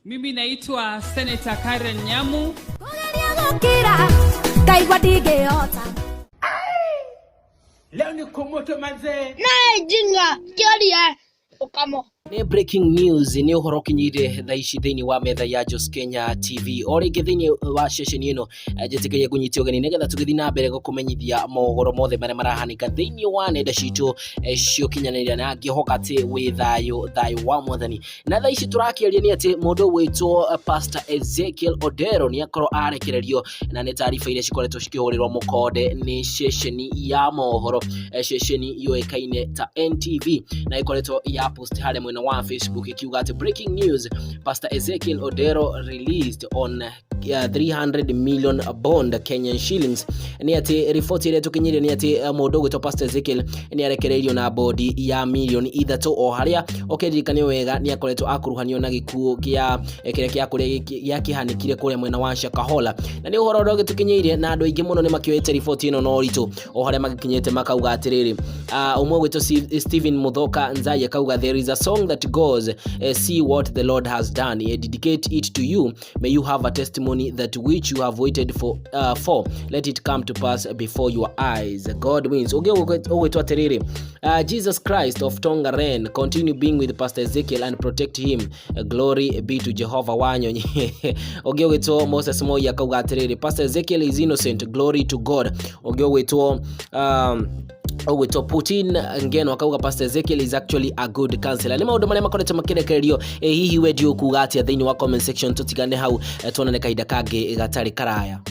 Mimi naitwa Senator Karen Nyamu. Leo ni kumoto manze. Na jinga kiaria ukamo. Ni breaking news ni uhoro kinyire thaici thini wa metha ya Jos Kenya TV ori githini wa session ino jetikeria kunyitio gani negetha tugithi na mbere gukumenyithia mohoro mothe mara marahanika thini wa nenda citu cio kinyaniria na ngihoka ati wi thayo wa mwathani na thaici turakiaria ni ati mundu witwo Pastor Ezekiel ODERO ni akoro arekererio na ni taarifa ile cikoretwo cikihurirwo mukode ni session ya mohoro session yoekaine ta NTV na ikoretwo ya post hale wa Facebook ikiuga ati breaking news, Pastor Ezekiel ODERO released on 300 million bond Kenyan shillings. Ni ati report ile tukinyire ni ati mudogo to Pastor Ezekiel ni arekereirio na bodi ya million ithatu o haria okeririkane wega ni akoretwo akuruhanio na gikuo kia kire kia kure ya kihanikire kure mwena wa Shakahola na ni uhoro roge tukinyire na andu aingi muno ni makioete report ino no ritu o haria magikinyete makauga atiriri umwe gwitu Stephen Muthoka Nzai akauga there is a song that goes see what the Lord has done, I dedicate it to you, may you have a testimony that which you have waited for let it come to pass before your eyes. God wins. Jesus Christ of Tongaren, continue being with Pastor Ezekiel and protect him. Glory be to Jehovah Wanyonyi. Moses Moya akauga atiriri Pastor Ezekiel is innocent, glory to God. Putin ngeno akauga Pastor Ezekiel is actually a good counselor. Ni maundu maria makoretwo makirekererio hihi we ndio kuga atia thini wa comment section tutigane hau tuonane kaida kage gatari karaya.